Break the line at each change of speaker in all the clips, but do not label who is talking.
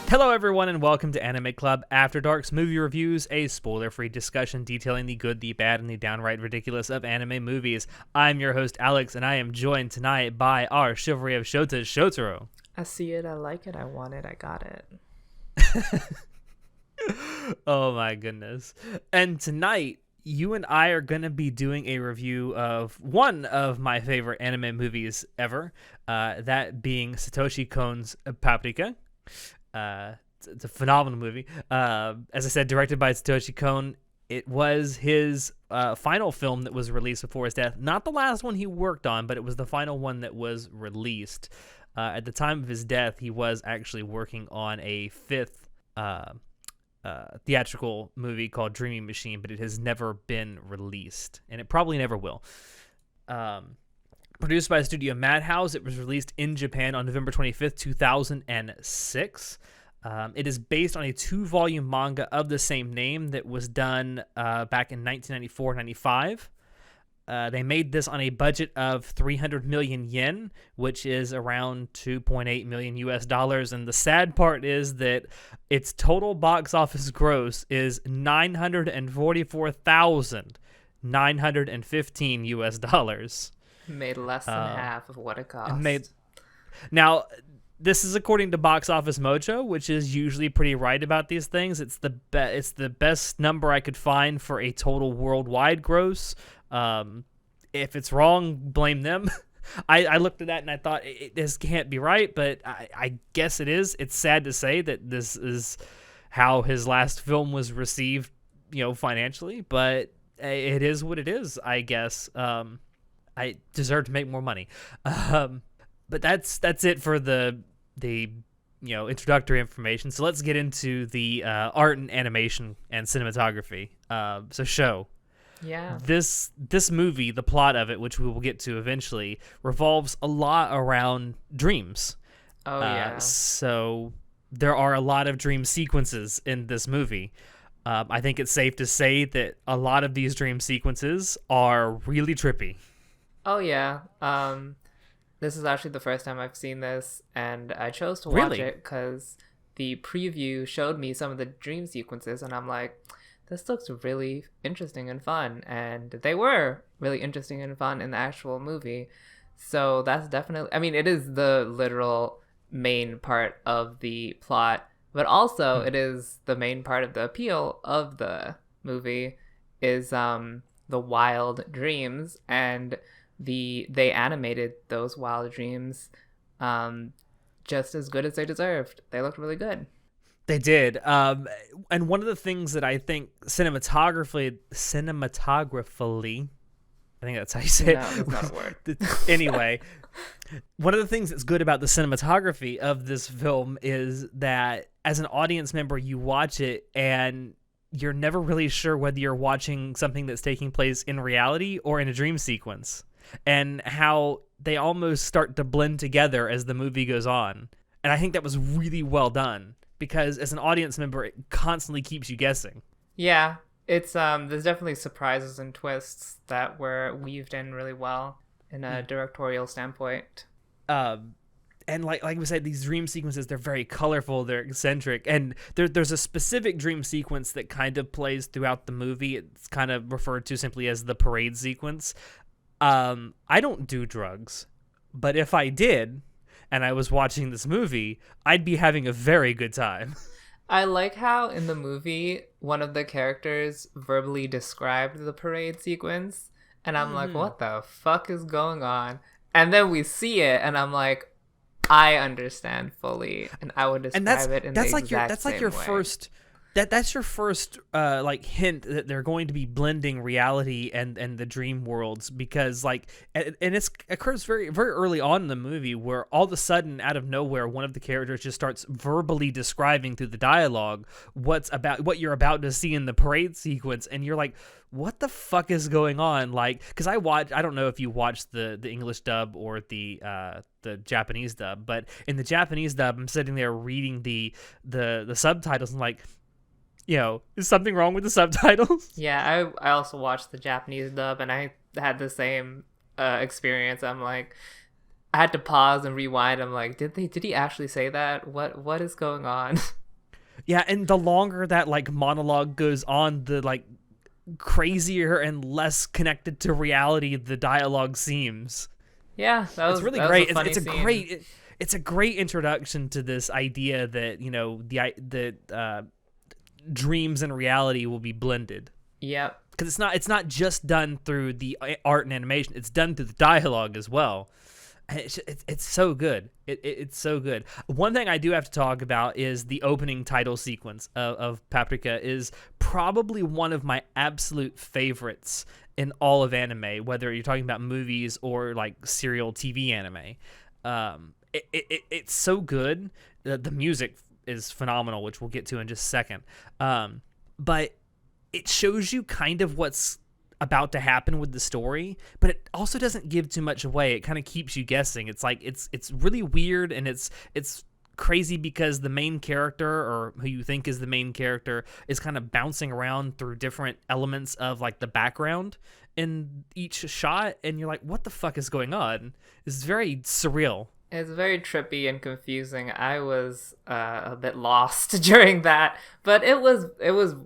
Hello, everyone, and welcome to Anime Club After Dark's movie reviews, a spoiler-free discussion detailing the good, the bad, and the downright ridiculous of anime movies. I'm your host, Alex, and I am joined tonight by our Chivalry of Shotas, Shotaro.
I see it, I like it, I want it, I got it.
Oh my goodness. And tonight, you and I are going to be doing a review of one of my favorite anime movies ever, that being Satoshi Kon's Paprika. It's a phenomenal movie. As I said, directed by Satoshi Kon. It was his final film that was released before his death. Not the last one he worked on, but it was the final one that was released. At the time of his death, he was actually working on a fifth theatrical movie called Dreaming Machine, but it has never been released, and it probably never will. Produced by Studio Madhouse, it was released in Japan on November 25th, 2006. It is based on a 2-volume manga of the same name that was done back in 1994-95. They made this on a budget of 300 million yen, which is around 2.8 million US dollars. And the sad part is that its total box office gross is 944,915 US dollars.
Made less than half of what it cost.
Now, this is according to Box Office Mojo, which is usually pretty right about these things. It's the best number I could find for a total worldwide gross. If it's wrong, blame them. I looked at that and I thought this can't be right, but I guess it is. It's sad to say that this is how his last film was received, financially, but it is what it is, I guess. I deserve to make more money. But that's it for the introductory information. So let's get into the art and animation and cinematography. Show.
Yeah.
This movie, the plot of it, which we will get to eventually, revolves a lot around dreams.
Oh, yeah.
So there are a lot of dream sequences in this movie. I think it's safe to say that a lot of these dream sequences are really trippy.
Oh, yeah. This is actually the first time I've seen this, and I chose to watch it because the preview showed me some of the dream sequences, and I'm like, this looks really interesting and fun. And they were really interesting and fun in the actual movie. So that's definitely, it is the literal main part of the plot, but also it is the main part of the appeal of the movie is the wild dreams, and they animated those wild dreams just as good as they deserved. They looked really good.
They did. And one of the things that I think cinematographically, I think that's how you say it.
No, that's not a word.
Anyway, one of the things that's good about the cinematography of this film is that as an audience member, you watch it and you're never really sure whether you're watching something that's taking place in reality or in a dream sequence, and how they almost start to blend together as the movie goes on. And I think that was really well done, because as an audience member, it constantly keeps you guessing.
Yeah, it's there's definitely surprises and twists that were weaved in really well in a directorial standpoint.
And like we said, these dream sequences, they're very colorful, they're eccentric, and there's a specific dream sequence that kind of plays throughout the movie. It's kind of referred to simply as the parade sequence. I don't do drugs, but if I did, and I was watching this movie, I'd be having a very good time.
I like how in the movie, one of the characters verbally described the parade sequence, and I'm like, what the fuck is going on? And then we see it, and I'm like, I understand fully, and I would describe it in the exact same way. That's like your first...
That's your first hint that they're going to be blending reality and the dream worlds, because and it occurs very, very early on in the movie, where all of a sudden, out of nowhere, one of the characters just starts verbally describing through the dialogue what you're about to see in the parade sequence, and you're like, what the fuck is going on? Because I don't know if you watched the English dub or the Japanese dub, but in the Japanese dub, I'm sitting there reading the subtitles and like, is something wrong with the subtitles?
Yeah, I also watched the Japanese dub, and I had the same experience. I'm like, I had to pause and rewind. I'm like, did he actually say that? What is going on?
Yeah, and the longer that like monologue goes on, the like crazier and less connected to reality the dialogue seems.
Yeah,
It's really
that was a
great.
funny scene.
It's a great introduction to this idea that dreams and reality will be blended.
Yep.
Because it's not just done through the art and animation; it's done through the dialogue as well. And it's so good. It's so good. One thing I do have to talk about is the opening title sequence of Paprika is probably one of my absolute favorites in all of anime, whether you're talking about movies or like serial TV anime. It's so good. The music is phenomenal, which we'll get to in just a second. But it shows you kind of what's about to happen with the story, but it also doesn't give too much away. It kind of keeps you guessing. It's like it's really weird, and it's crazy because the main character, or who you think is the main character, is kind of bouncing around through different elements of like the background in each shot, and you're like, what the fuck is going on? It's very surreal.
It's very trippy and confusing. I was a bit lost during that, but it was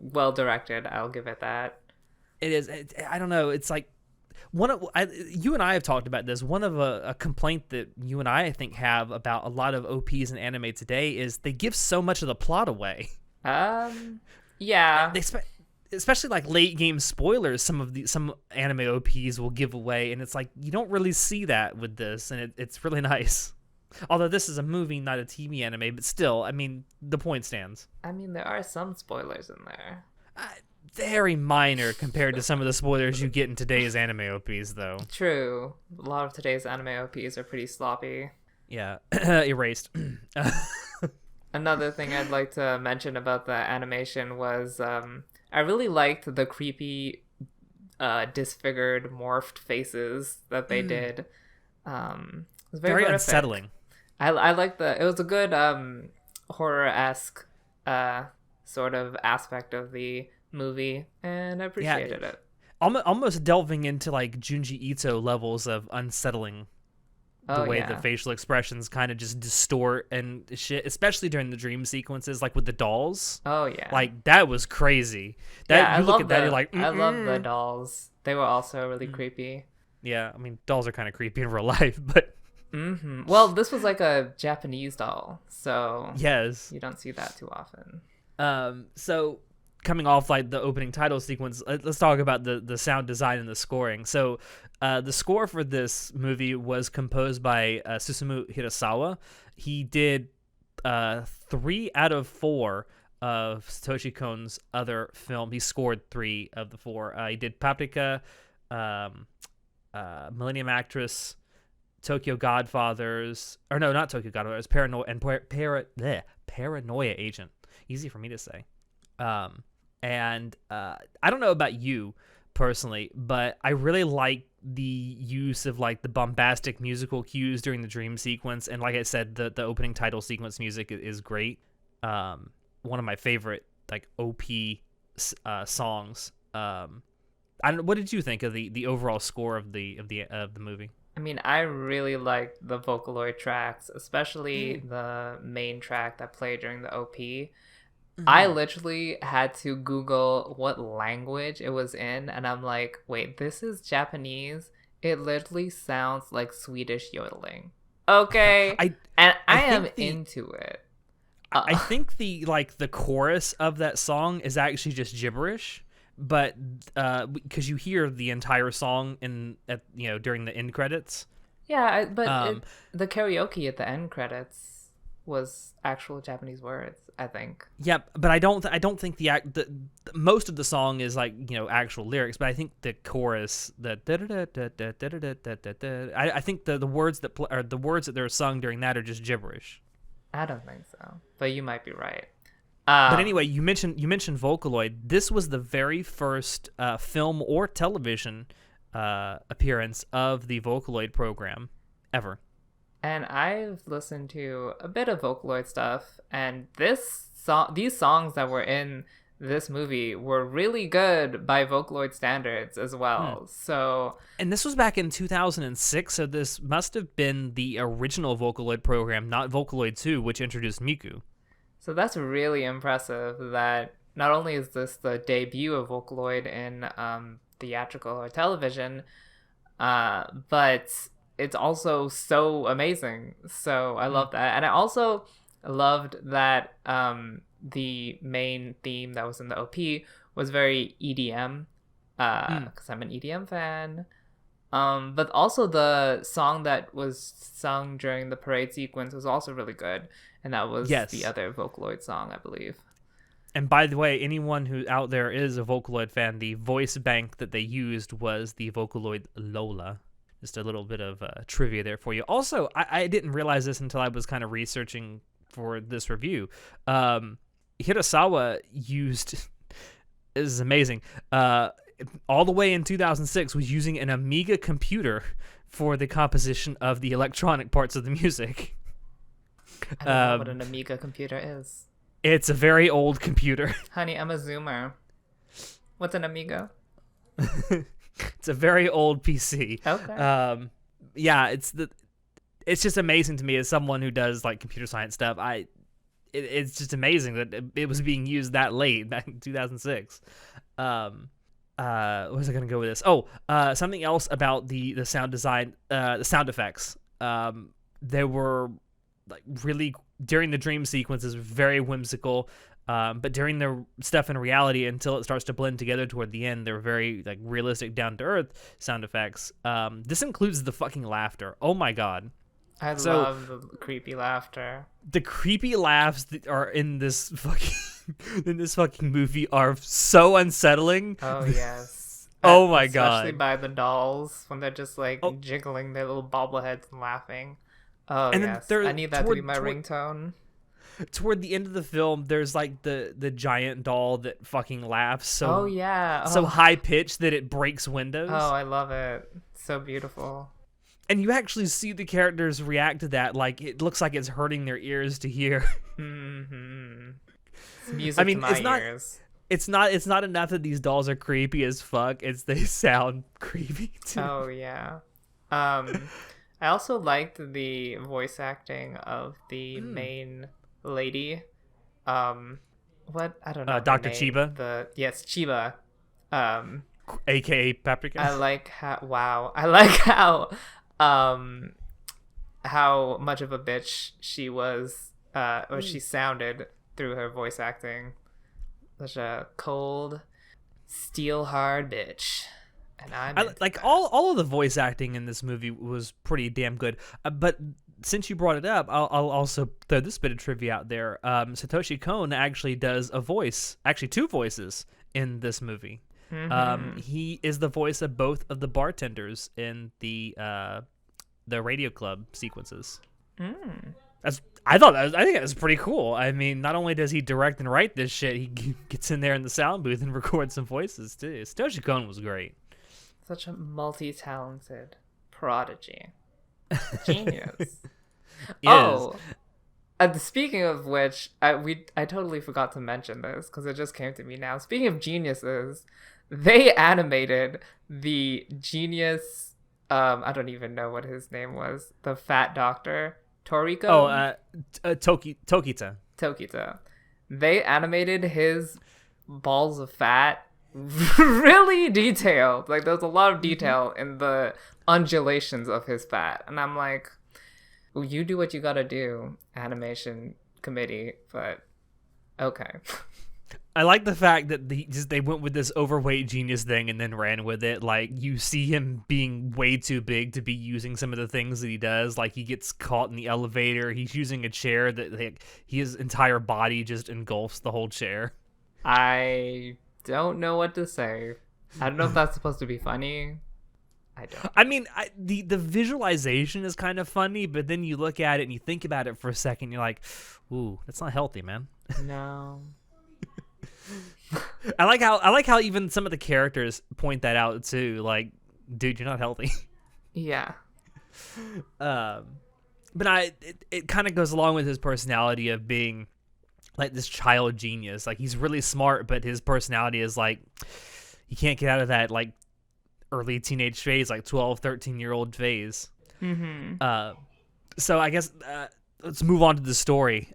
well directed. I'll give it that.
It is. I don't know. It's like you and I have talked about this. One of a complaint that you and I think have about a lot of OPs in anime today is they give so much of the plot away.
Yeah.
Especially like late game spoilers. Some anime OPs will give away, and it's like you don't really see that with this, and it's really nice. Although this is a movie, not a TV anime, but still, I mean, the point stands.
I mean, there are some spoilers in there.
Very minor compared to some of the spoilers you get in today's anime OPs, though.
True. A lot of today's anime OPs are pretty sloppy.
Yeah. Erased.
Another thing I'd like to mention about the animation was I really liked the creepy, disfigured, morphed faces that they did. It was very
unsettling.
I like it was a good horror-esque sort of aspect of the movie, and I appreciated it.
Almost delving into like Junji Ito levels of unsettling. The way the facial expressions kind of just distort and shit, especially during the dream sequences, like with the dolls.
Oh yeah,
like that was crazy.
I love the dolls. They were also really creepy.
Yeah, I mean, dolls are kind of creepy in real life, but.
Mm-hmm. Well, this was like a Japanese doll, so
yes,
you don't see that too often.
So coming off like the opening title sequence, let's talk about the sound design and the scoring. So the score for this movie was composed by Susumu Hirasawa. He did 3 out of 4 of Satoshi Kon's other film. He scored 3 of the 4. He did Paprika, Millennium Actress, Tokyo Godfathers, or no, not Tokyo Godfathers, Paranoia Agent. Easy for me to say. And I don't know about you personally, but I really like the use of like the bombastic musical cues during the dream sequence, and like I said, the opening title sequence music is great. One of my favorite like OP songs. I don't. What did you think of the overall score of the movie?
I mean, I really liked the Vocaloid tracks, especially the main track that played during the OP. I literally had to Google what language it was in, and I'm like, wait, this is Japanese? It literally sounds like Swedish yodeling. Okay. I am into it.
I think the chorus of that song is actually just gibberish, but because you hear the entire song during the end credits.
Yeah, but the karaoke at the end credits was actual Japanese words, I think.
Yep, but I don't think the most of the song is like actual lyrics, but I think the chorus, I think the words the words that they're sung during that are just gibberish.
I don't think so, but you might be right.
But anyway, you mentioned Vocaloid. This was the very first film or television appearance of the Vocaloid program ever.
And I've listened to a bit of Vocaloid stuff, and these songs that were in this movie were really good by Vocaloid standards as well. So,
and this was back in 2006, so this must have been the original Vocaloid program, not Vocaloid 2, which introduced Miku.
So that's really impressive that not only is this the debut of Vocaloid in theatrical or television, but it's also so amazing. So I love that. And I also loved that the main theme that was in the OP was very EDM, because I'm an EDM fan. But also the song that was sung during the parade sequence was also really good. And that was the other Vocaloid song, I believe.
And by the way, anyone who out there is a Vocaloid fan, the voice bank that they used was the Vocaloid Lola. Just a little bit of trivia there for you. Also, I didn't realize this until I was kind of researching for this review. Hirasawa used, this is amazing, all the way in 2006 was using an Amiga computer for the composition of the electronic parts of the music.
I don't know what an Amiga computer is.
It's a very old computer.
Honey, I'm a Zoomer. What's an Amiga?
It's a very old PC.
Okay.
Yeah, it's just amazing to me as someone who does like computer science stuff. It's just amazing that it was being used that late back in 2006. What was I gonna go with this? Something else about the sound design, the sound effects. They were like really during the dream sequences very whimsical. But during the stuff in reality, until it starts to blend together toward the end, they're very like realistic, down to earth sound effects. This includes the fucking laughter. Oh my god!
I love the creepy laughter.
The creepy laughs that are in this fucking movie are so unsettling.
Oh yes.
Oh my god!
Especially by the dolls when they're just like jiggling their little bobbleheads and laughing. Oh and yes, I need that to be my ringtone.
Toward the end of the film, there's like the giant doll that fucking laughs so high pitched that it breaks windows.
Oh, I love it. So beautiful.
And you actually see the characters react to that, like it looks like it's hurting their ears to hear.
Mm-hmm. It's music to my ears.
It's not enough that these dolls are creepy as fuck. They sound creepy too.
Oh yeah. I also liked the voice acting of the main lady. What? I don't know.
Dr. Chiba?
Chiba.
AKA Paprika.
I like how much of a bitch she was, or she sounded through her voice acting. Such a cold, steel hard bitch. And I
like all of the voice acting in this movie was pretty damn good. But since you brought it up, I'll also throw this bit of trivia out there. Satoshi Kon actually does actually two voices in this movie. Mm-hmm. He is the voice of both of the bartenders in the radio club sequences. I think that was pretty cool. I mean, not only does he direct and write this shit, he gets in there in the sound booth and records some voices too. Satoshi Kon was great.
Such a multi-talented prodigy. Genius. Speaking of which, I totally forgot to mention this because it just came to me now. Speaking of geniuses, they animated the genius. I don't even know what his name was. The fat doctor, Toriko.
Tokita.
Tokita. They animated his balls of fat really detailed. Like there's a lot of detail in the undulations of his fat, and I'm like, well, you do what you gotta do, animation committee, but okay.
I like the fact that they went with this overweight genius thing and then ran with it. Like you see him being way too big to be using some of the things that he does. Like he gets caught in the elevator. He's using a chair that his entire body just engulfs the whole chair.
I don't know what to say. I don't know if that's supposed to be funny. I don't.
I mean, the visualization is kind of funny, but then you look at it and you think about it for a second. You're like, ooh, that's not healthy, man.
No.
I like how even some of the characters point that out too. Like, dude, you're not healthy.
Yeah.
But it kind of goes along with his personality of being like this child genius. Like he's really smart, but his personality is like he can't get out of that like early teenage phase, like 12, 13-year-old phase.
Mm-hmm.
So I guess let's move on to the story.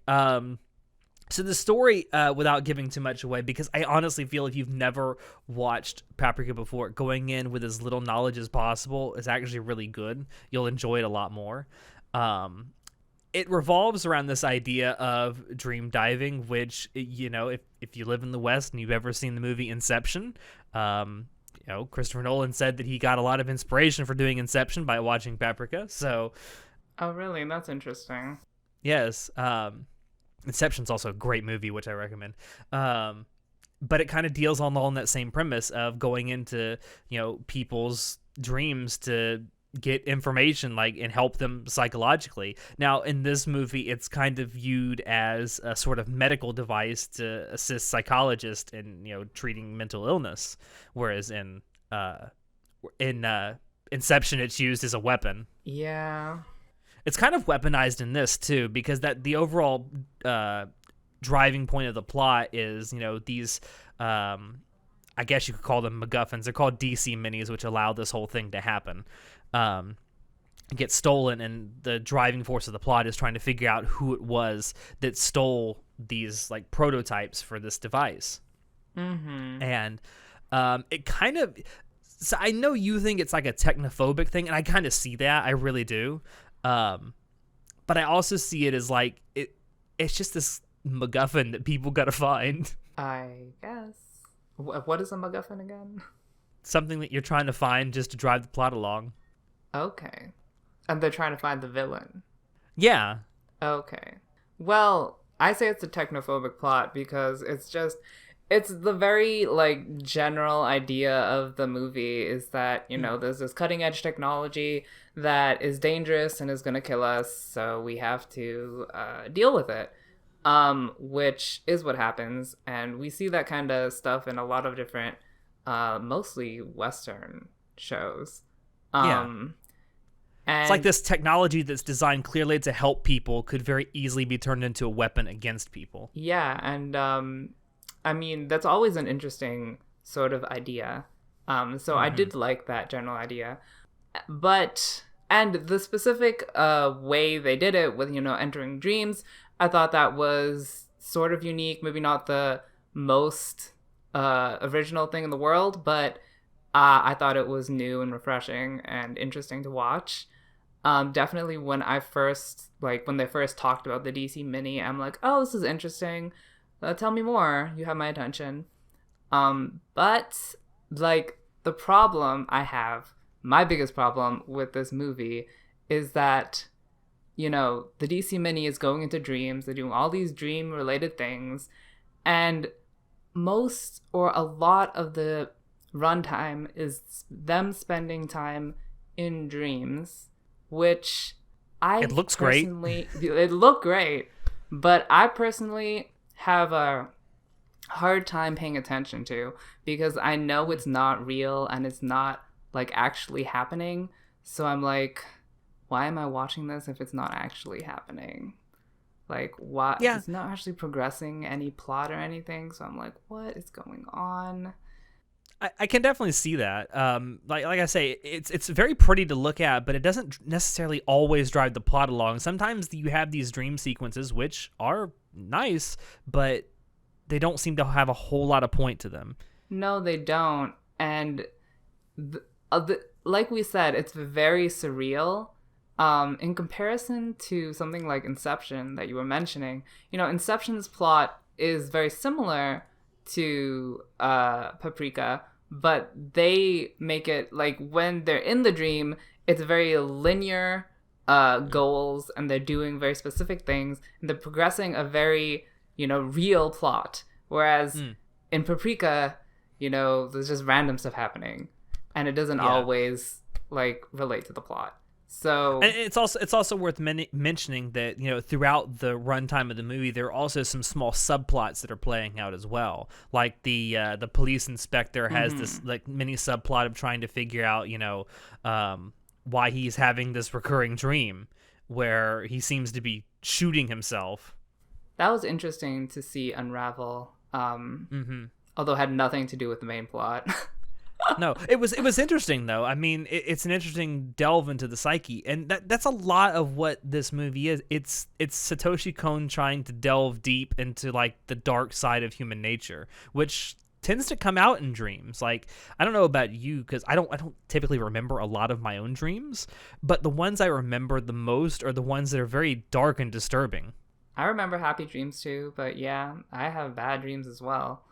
So the story, without giving too much away, because I honestly feel if you've never watched Paprika before, going in with as little knowledge as possible is actually really good. You'll enjoy it a lot more. It revolves around this idea of dream diving, which, if you live in the West and you've ever seen the movie Inception, Christopher Nolan said that he got a lot of inspiration for doing Inception by watching Paprika. So,
oh, really? That's interesting.
yes. Inception's also a great movie, which I recommend. But it kind of deals on that same premise of going into, people's dreams to get information and help them psychologically. Now, in this movie, it's kind of viewed as a sort of medical device to assist psychologists in, treating mental illness, whereas in Inception, it's used as a weapon.
Yeah.
It's kind of weaponized in this too, because the overall driving point of the plot is, these, I guess you could call them MacGuffins. They're called DC minis, which allow this whole thing to happen. Get stolen, and the driving force of the plot is trying to figure out who it was that stole these prototypes for this device.
Mm-hmm.
And it kind of, so I know you think it's like a technophobic thing, and I kind of see that. I really do. But I also see it as it's just this MacGuffin that people gotta find.
I guess. What is a MacGuffin again?
Something that you're trying to find just to drive the plot along.
Okay. And they're trying to find the villain.
Yeah.
Okay. Well, I say it's a technophobic plot because it's the very general idea of the movie is that, there's this cutting edge technology that is dangerous and is going to kill us, so we have to deal with it, which is what happens. And we see that kind of stuff in a lot of different, mostly Western shows. And
it's like this technology that's designed clearly to help people could very easily be turned into a weapon against people.
Yeah, and I mean, that's always an interesting sort of idea. So I did like that general idea. And the specific way they did it with, entering dreams, I thought that was sort of unique. Maybe not the most original thing in the world, but I thought it was new and refreshing and interesting to watch. Definitely when they first talked about the DC Mini, I'm like, oh, this is interesting. Tell me more. You have my attention. But the problem I have, my biggest problem with this movie is that, the DC Mini is going into dreams. They're doing all these dream related things. And most or a lot of the runtime is them spending time in dreams, which
it looks great.
It looked great, but I personally have a hard time paying attention to because I know it's not real and it's not actually happening. So I'm like, why am I watching this if it's not actually happening? Why?
Yeah.
It's not actually progressing any plot or anything. So I'm like, what is going on?
I can definitely see that. Like I say, it's very pretty to look at, but it doesn't necessarily always drive the plot along. Sometimes you have these dream sequences, which are nice, but they don't seem to have a whole lot of point to them.
No, they don't. And like we said, it's very surreal. In comparison to something like Inception that you were mentioning, Inception's plot is very similar to Paprika, but they make it when they're in the dream, it's very linear goals, and they're doing very specific things, and they're progressing a very real plot. Whereas in Paprika, there's just random stuff happening, and it doesn't always relate to the plot. So,
and it's also worth mentioning that throughout the runtime of the movie, there are also some small subplots that are playing out as well. Like the police inspector has this mini subplot of trying to figure out why he's having this recurring dream where he seems to be shooting himself.
That was interesting to see unravel. Although it had nothing to do with the main plot.
No, it was interesting though. I mean, it's an interesting delve into the psyche, and that's a lot of what this movie is. It's Satoshi Kon trying to delve deep into like the dark side of human nature, which tends to come out in dreams. Like, I don't know about you, because I don't typically remember a lot of my own dreams, but the ones I remember the most are the ones that are very dark and disturbing.
I remember happy dreams too, but yeah, I have bad dreams as well.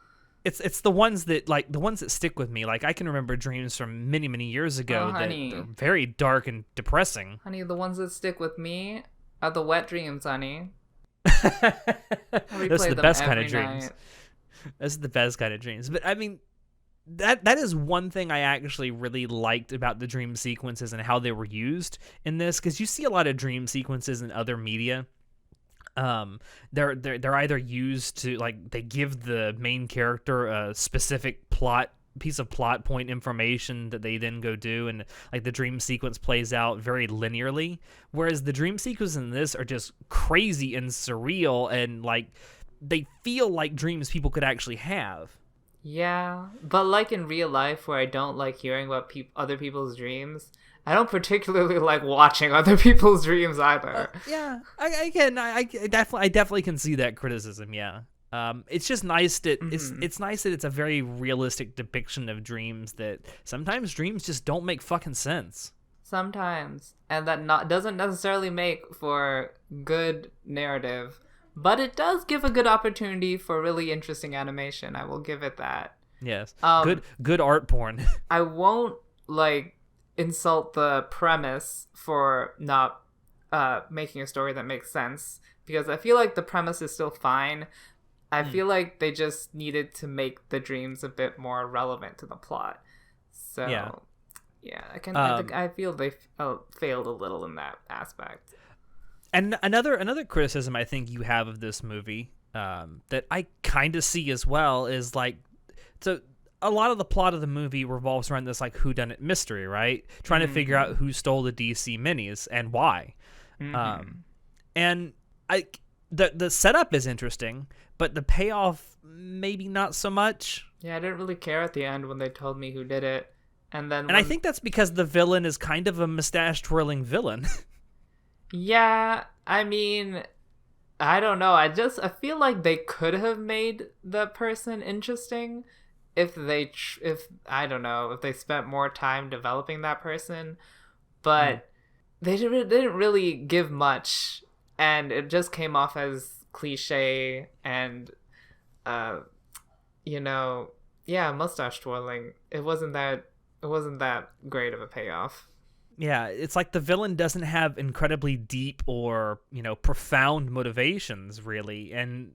It's the ones that stick with me. Like, I can remember dreams from many, many years ago that are very dark and depressing.
Honey, the ones that stick with me are the wet dreams, honey.
Those are the best kind of dreams. Those are the best kind of dreams. But I mean, that is one thing I actually really liked about the dream sequences and how they were used in this, because you see a lot of dream sequences in other media. They're either used to, like, they give the main character a specific piece of plot point information that they then go do, and like the dream sequence plays out very linearly, whereas the dream sequences in this are just crazy and surreal, and like they feel like dreams people could actually have.
Yeah, but like in real life, where I don't like hearing about other people's dreams, I don't particularly like watching other people's dreams either.
Yeah, I definitely can see that criticism. Yeah, it's just nice that it's nice that it's a very realistic depiction of dreams. That sometimes dreams just don't make fucking sense.
Sometimes, and that doesn't necessarily make for good narrative, but it does give a good opportunity for really interesting animation. I will give it that.
Yes, good art porn.
I won't like insult the premise for not making a story that makes sense, because I feel like the premise is still fine. I feel like they just needed to make the dreams a bit more relevant to the plot. So yeah, I feel they failed a little in that aspect.
And another criticism I think you have of this movie, that I kind of see as well, is like, so a lot of the plot of the movie revolves around this like whodunit mystery, right? Trying to figure out who stole the DC minis and why. And the setup is interesting, but the payoff maybe not so much.
Yeah, I didn't really care at the end when they told me who did it. And
I think that's because the villain is kind of a mustache twirling villain.
Yeah, I mean, I don't know. I feel like they could have made the person interesting if I don't know, if they spent more time developing that person, but they didn't really give much, and it just came off as cliche and mustache twirling. It wasn't that great of a payoff.
Yeah, it's like the villain doesn't have incredibly deep or, profound motivations, really. And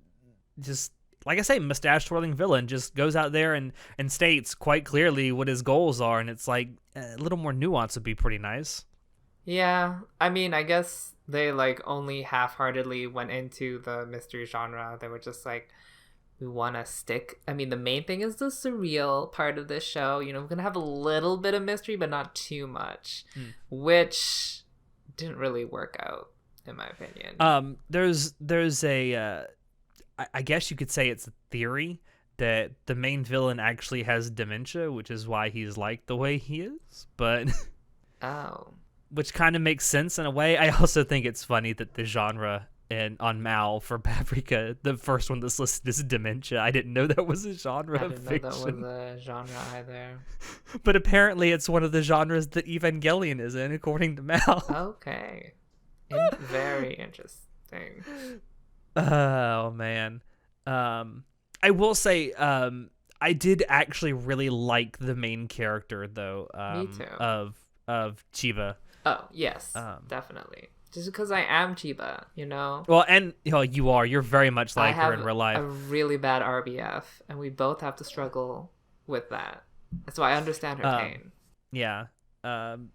just, like I say, mustache twirling villain just goes out there and states quite clearly what his goals are. And it's like, a little more nuance would be pretty nice.
Yeah, I mean, I guess they like only half-heartedly went into the mystery genre. They were just like, we want to stick. I mean, the main thing is the surreal part of this show. We're going to have a little bit of mystery, but not too much, which didn't really work out, in my opinion.
There's a, I guess you could say it's a theory that the main villain actually has dementia, which is why he's like the way he is, but...
Oh.
Which kind of makes sense in a way. I also think it's funny that the genre... And on Mal for Paprika, the first one that's listed is dementia. I didn't know that was a genre of fiction.
I didn't know that was a genre either.
But apparently it's one of the genres that Evangelion is in, according to Mal.
Okay. Very interesting.
Oh, man. I will say, I did actually really like the main character, though.
Me too.
Of Chiba.
Oh, yes. Definitely. Just because I am Chiba,
Well, and you're very much like her in real life.
I have a really bad RBF, and we both have to struggle with that. So I understand her pain.
Yeah. And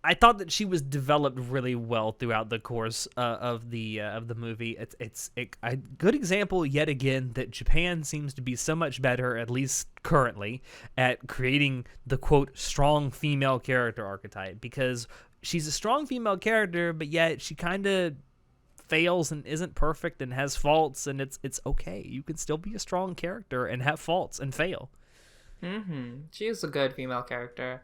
I thought that she was developed really well throughout the course of the movie. It's a good example yet again that Japan seems to be so much better, at least currently, at creating the quote strong female character archetype, because she's a strong female character, but yet she kind of fails and isn't perfect and has faults, and it's okay. You can still be a strong character and have faults and fail.
She is a good female character.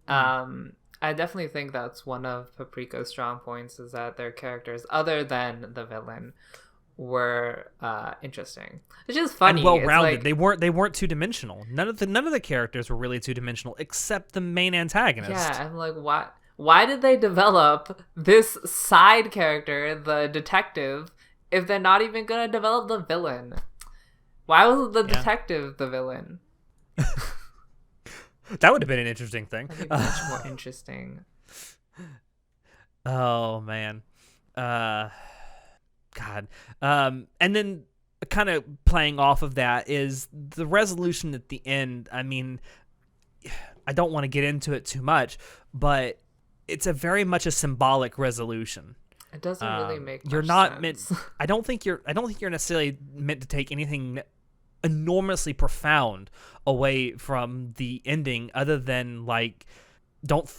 I definitely think that's one of Paprika's strong points, is that their characters, other than the villain, were interesting. It's just funny
and well-rounded.
Like,
they weren't two-dimensional. None of the characters were really two-dimensional except the main antagonist.
Yeah, I'm like, why did they develop this side character, the detective, if they're not even gonna develop the villain? Why was the detective the villain?
That would have been an interesting thing.
That'd be much more interesting.
Oh man, God. And then kind of playing off of that is the resolution at the end. I mean, I don't want to get into it too much, but it's a very much a symbolic resolution.
It doesn't really make much
you're not
sense.
meant. I don't think you're necessarily meant to take anything enormously profound away from the ending, other than like don't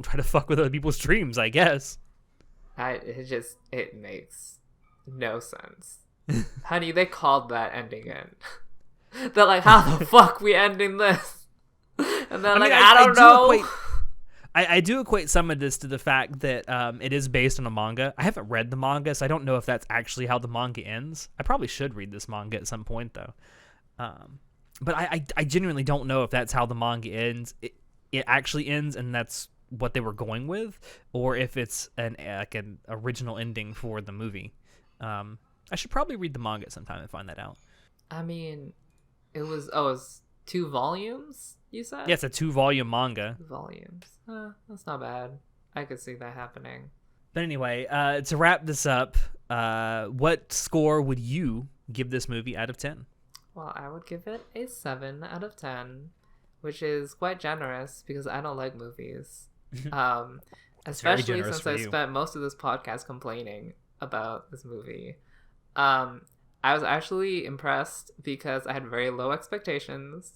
try to fuck with other people's dreams, I guess.
It makes no sense. Honey, they called that ending in. They're like, how the fuck we ending this? And they're I don't know.
I do equate some of this to the fact that it is based on a manga. I haven't read the manga, so I don't know if that's actually how the manga ends. I probably should read this manga at some point, though. But I genuinely don't know if that's how the manga ends. It actually ends, and that's what they were going with, or if it's an original ending for the movie. I should probably read the manga sometime and find that out.
I mean, it was 2 volumes, you said?
Yeah, it's a 2-volume manga.
2 volumes. That's not bad. I could see that happening.
But anyway, to wrap this up, what score would you give this movie out of 10?
Well, I would give it a 7 out of 10, which is quite generous because I don't like movies. Especially since I spent most of this podcast complaining about this movie. I was actually impressed because I had very low expectations.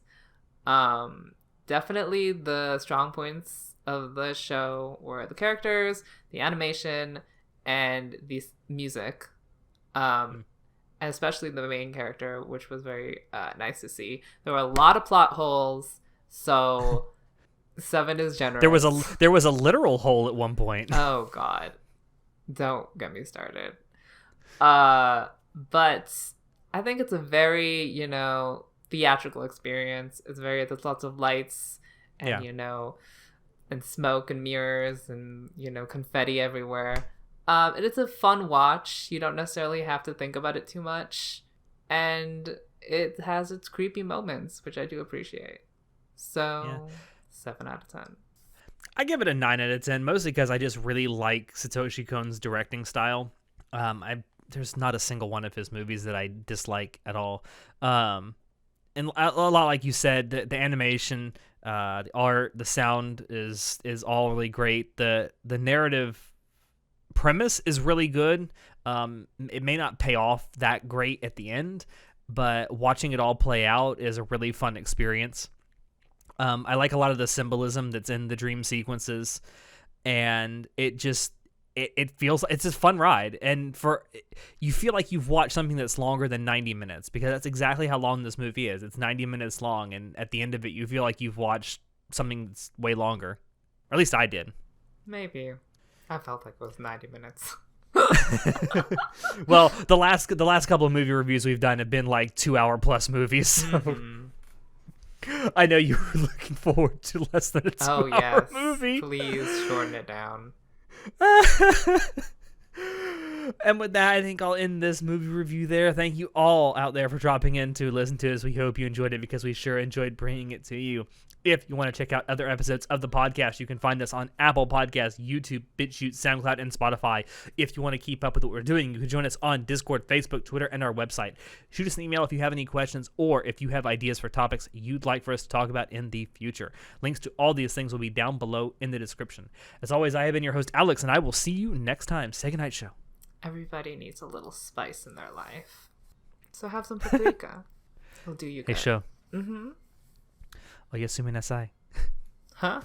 Definitely the strong points of the show were the characters, the animation, and the music. And especially the main character, which was very nice to see. There were a lot of plot holes, so 7 is generous.
There was a literal hole at one point.
Oh god. Don't get me started. But I think it's a very, theatrical experience. There's lots of lights and, and smoke and mirrors and, confetti everywhere. And it's a fun watch. You don't necessarily have to think about it too much. And it has its creepy moments, which I do appreciate. So, 7 out of 10.
I give it a 9 out of 10, mostly because I just really like Satoshi Kon's directing style. There's not a single one of his movies that I dislike at all. And a lot like you said, the animation, the art, the sound is all really great. The narrative premise is really good. It may not pay off that great at the end, but watching it all play out is a really fun experience. I like a lot of the symbolism that's in the dream sequences, and it feels, it's a fun ride, and you feel like you've watched something that's longer than 90 minutes, because that's exactly how long this movie is. It's 90 minutes long, and at the end of it, you feel like you've watched something that's way longer. Or at least I did.
Maybe. I felt like it was 90 minutes.
Well, the last couple of movie reviews we've done have been like 2-hour-plus movies, so I know you were looking forward to less than a 2-hour movie.
Please shorten it down.
And with that, I think I'll end this movie review there. Thank you all out there for dropping in to listen to us. We hope you enjoyed it, because we sure enjoyed bringing it to you. If you want to check out other episodes of the podcast, you can find us on Apple Podcasts, YouTube, BitChute, SoundCloud, and Spotify. If you want to keep up with what we're doing, you can join us on Discord, Facebook, Twitter, and our website. Shoot us an email if you have any questions, or if you have ideas for topics you'd like for us to talk about in the future. Links to all these things will be down below in the description. As always, I have been your host, Alex, and I will see you next time. Say goodnight, show.
Everybody needs a little spice in their life, so have some paprika. It'll do you good.
Hey, show.
Mm-hmm.
Oyasumi nasai.
Huh?